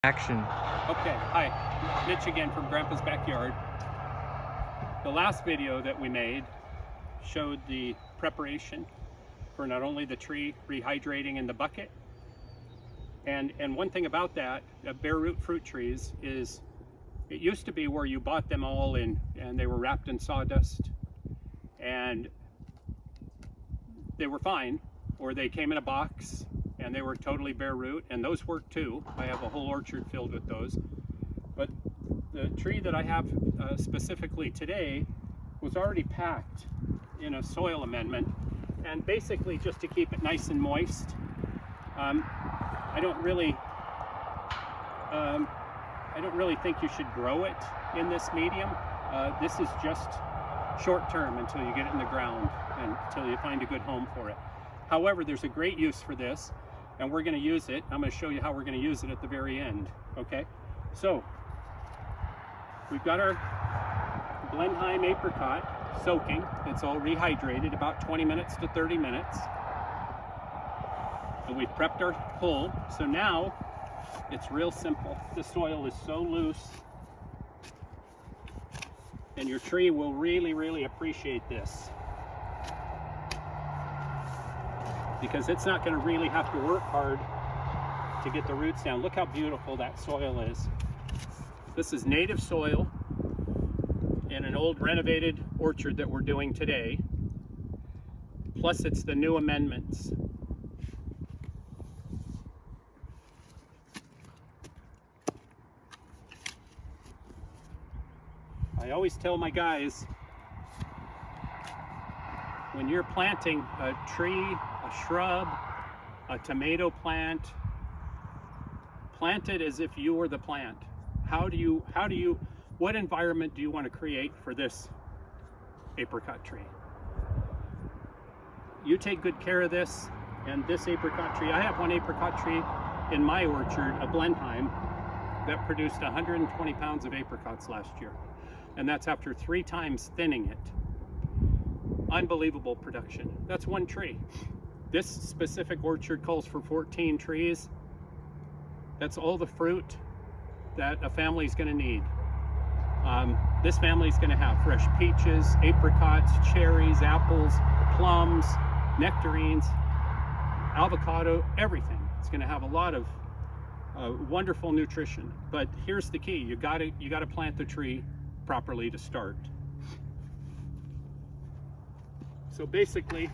Action. Okay, hi, Mitch again from Grandpa's Backyard. The last video that we made showed the preparation for not only the tree rehydrating in the bucket, and one thing about that, Bareroot fruit trees, is it used to be where you bought them all in and they were wrapped in sawdust and they were fine, or they came in a box and they were totally bare root, and those work too. I have a whole orchard filled with those. But the tree that I have specifically today was already packed in a soil amendment, and basically just to keep it nice and moist. I don't really think you should grow it in this medium. This is just short term until you get it in the ground and until you find a good home for it. However, there's a great use for this, and we're going to use it. I'm going to show you how we're going to use it at the very end. Okay, so we've got our Blenheim apricot soaking. It's all rehydrated, about 20 minutes to 30 minutes. And we've prepped our hull. So now it's real simple. The soil is so loose, and your tree will really appreciate this, because it's not going to really have to work hard to get the roots down. Look how beautiful that soil is. This is native soil in an old renovated orchard that we're doing today. Plus it's the new amendments. I always tell my guys, when you're planting a tree, a shrub, a tomato plant, plant it as if you were the plant. What environment do you want to create for this apricot tree? You take good care of this, and this apricot tree, I have one apricot tree in my orchard, a Blenheim, that produced 120 pounds of apricots last year. And that's after 3 times thinning it. Unbelievable production. That's one tree. This specific orchard calls for 14 trees. That's all the fruit that a family is going to need. This family is going to have fresh peaches, apricots, cherries, apples, plums, nectarines, avocado, everything. It's going to have a lot of wonderful nutrition. But here's the key: you got to plant the tree properly to start. So basically,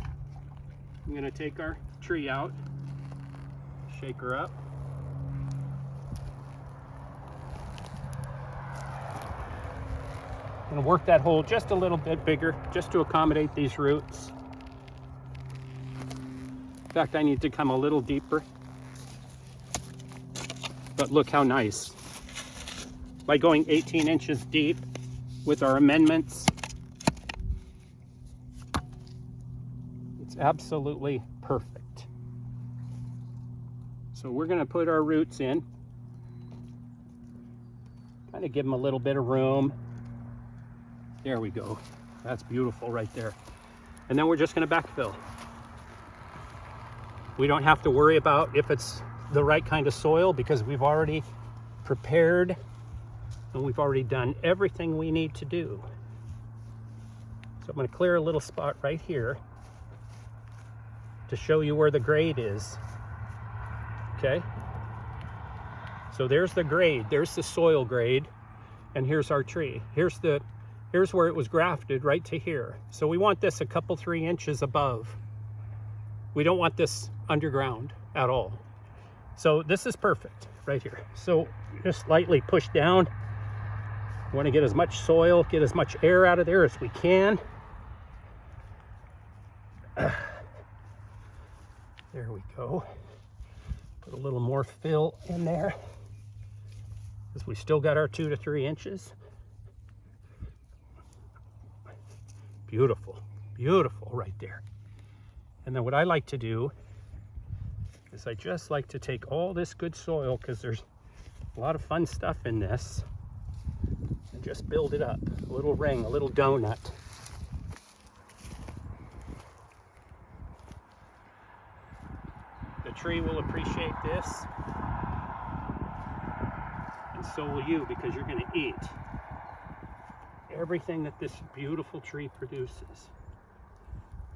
I'm going to take our tree out, shake her up. I'm going to work that hole just a little bit bigger, just to accommodate these roots. In fact, I need to come a little deeper. But look how nice. By going 18 inches deep with our amendments, it's absolutely perfect. So we're going to put our roots in, kind of give them a little bit of room. There we go. That's beautiful right there. And then we're just going to backfill. We don't have to worry about if it's the right kind of soil, because we've already prepared and we've already done everything we need to do. So I'm going to clear a little spot right here to show you where the grade is. Okay, so there's the grade, there's the soil grade, and here's our tree. Here's where it was grafted, right to here. So we want this a couple 3 inches above. We don't want this underground at all. So this is perfect right here. So just lightly push down. We want to get as much soil, get as much air out of there as we can. There we go. Put a little more fill in there, because we still got our 2 to 3 inches. Beautiful, beautiful right there. And then what I like to do is I just like to take all this good soil, because there's a lot of fun stuff in this, and just build it up. A little ring, a little donut. The tree will appreciate this. so will you, because you're going to eat everything that this beautiful tree produces.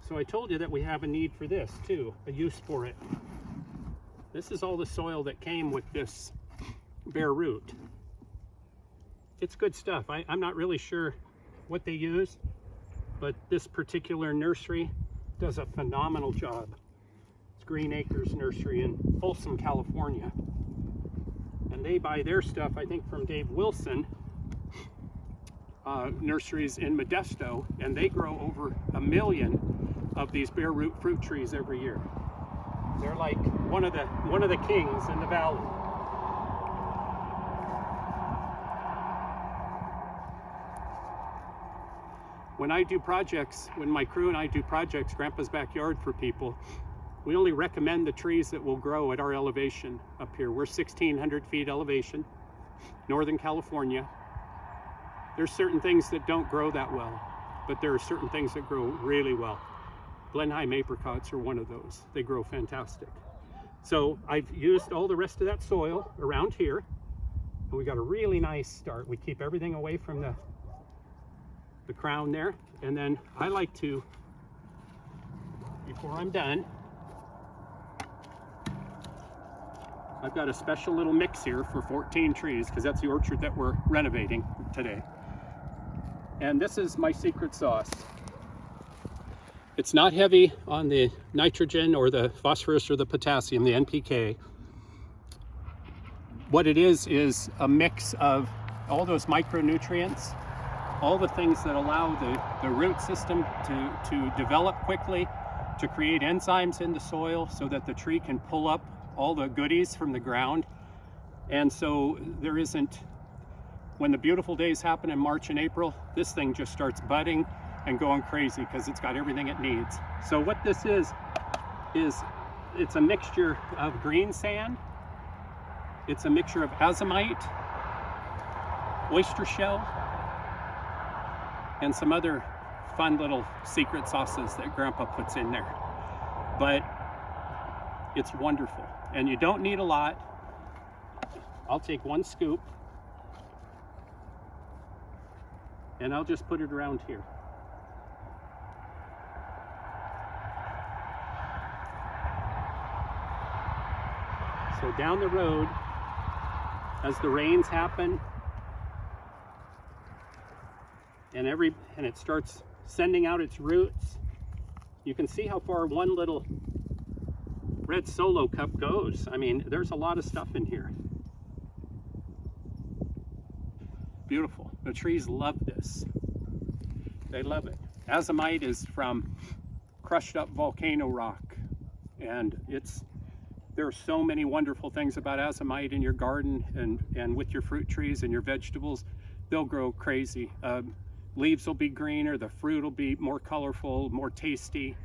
So I told you that we have a need for this too, a use for it. This is all the soil that came with this Bareroot. It's good stuff. I'm not really sure what they use, but this particular nursery does a phenomenal job. It's Green Acres Nursery in Folsom, California. And they buy their stuff, I think, from Dave Wilson nurseries in Modesto, and they grow over 1 million of these Bareroot fruit trees every year. They're like one of the kings in the valley. When I do projects, when my crew and I do projects, Grandpa's Backyard, for people, we only recommend the trees that will grow at our elevation up here. We're 1,600 feet elevation, Northern California. There's certain things that don't grow that well, but there are certain things that grow really well. Blenheim apricots are one of those. They grow fantastic. So I've used all the rest of that soil around here, and we got a really nice start. We keep everything away from the crown there, and then I like to, before I'm done, I've got a special little mix here for 14 trees, because that's the orchard that we're renovating today. And this is my secret sauce. It's not heavy on the nitrogen or the phosphorus or the potassium, the NPK. What it is a mix of all those micronutrients, all the things that allow the root system to develop quickly, to create enzymes in the soil so that the tree can pull up all the goodies from the ground. And so there isn't, when the beautiful days happen in March and April, this thing just starts budding and going crazy because it's got everything it needs. So what this is it's a mixture of green sand, it's a mixture of azomite, oyster shell, and some other fun little secret sauces that Grandpa puts in there. But it's wonderful, and you don't need a lot. I'll take 1 scoop, and I'll just put it around here. So down the road, as the rains happen, and it starts sending out its roots, you can see how far one little red solo cup goes. I mean, there's a lot of stuff in here. Beautiful. The trees love this. They love it. Azomite is from crushed up volcano rock, and there are so many wonderful things about azomite in your garden and with your fruit trees and your vegetables. They'll grow crazy. Leaves will be greener, the fruit will be more colorful, more tasty.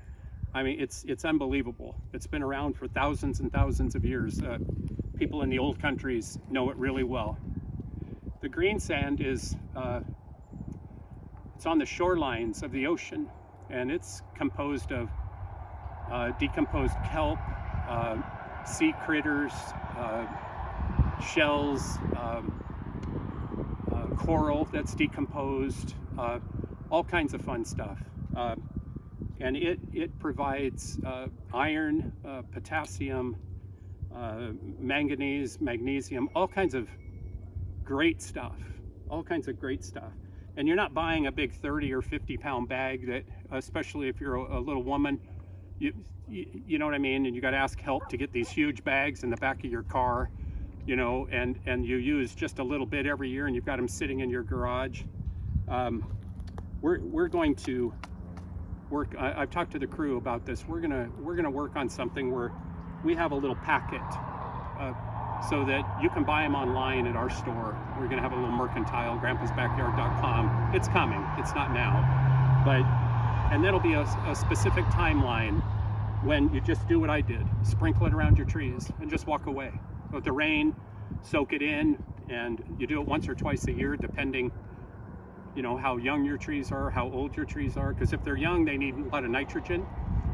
I mean, it's unbelievable. It's been around for thousands and thousands of years. People in the old countries know it really well. The green sand is, it's on the shorelines of the ocean, and it's composed of decomposed kelp, sea critters, shells, coral that's decomposed, all kinds of fun stuff. And it provides iron, potassium, manganese, magnesium, all kinds of great stuff, And you're not buying a big 30 or 50 pound bag that, especially if you're a little woman, you know what I mean? And you got to ask help to get these huge bags in the back of your car, you know, and you use just a little bit every year, and you've got them sitting in your garage. We're going to work. I've talked to the crew about this. We're gonna work on something where we have a little packet, so that you can buy them online at our store. We're gonna have a little mercantile, grandpasbackyard.com. It's coming. It's not now, and that'll be a specific timeline when you just do what I did, sprinkle it around your trees and just walk away. Let the rain soak it in, and you do it once or twice a year, depending, you know, how young your trees are, how old your trees are. Because if they're young, they need a lot of nitrogen,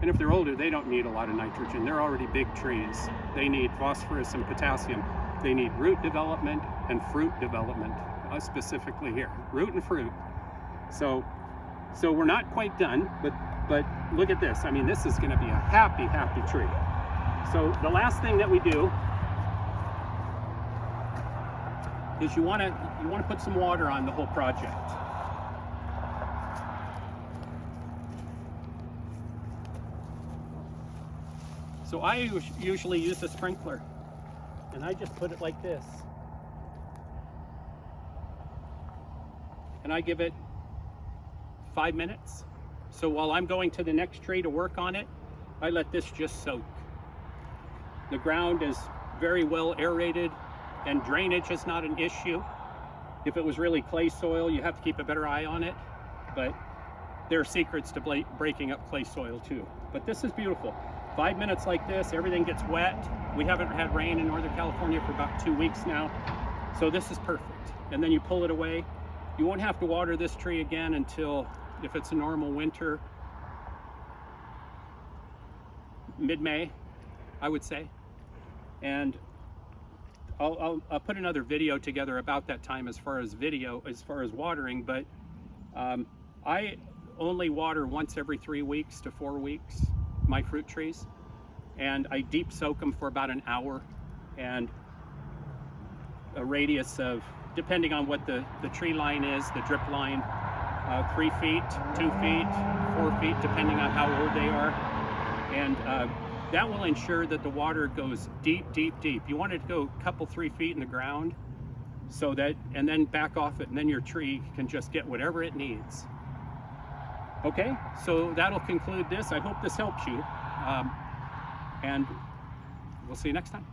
and if they're older, they don't need a lot of nitrogen. They're already big trees. They need phosphorus and potassium. They need root development and fruit development, specifically here, root and fruit. So we're not quite done, but look at this. I mean, this is going to be a happy, happy tree. So the last thing that we do is you want to put some water on the whole project. So I usually use a sprinkler, and I just put it like this. And I give it 5 minutes. So while I'm going to the next tree to work on it, I let this just soak. The ground is very well aerated, and drainage is not an issue. If it was really clay soil, you have to keep a better eye on it, but there are secrets to breaking up clay soil too. But this is beautiful. 5 minutes like this, everything gets wet. We haven't had rain in Northern California for about 2 weeks now, so this is perfect. And then you pull it away. You won't have to water this tree again until, if it's a normal winter, mid-May, I would say. And I'll put another video together about that time as far as watering, but I only water once every 3 weeks to 4 weeks my fruit trees, and I deep soak them for about an hour, and a radius of, depending on what the tree line is, the drip line, 3 feet, 2 feet, 4 feet, depending on how old they are. And that will ensure that the water goes deep, deep, deep. You want it to go a couple, 3 feet in the ground, so that, and then back off it, and then your tree can just get whatever it needs. Okay, so that'll conclude this. I hope this helps you, and we'll see you next time.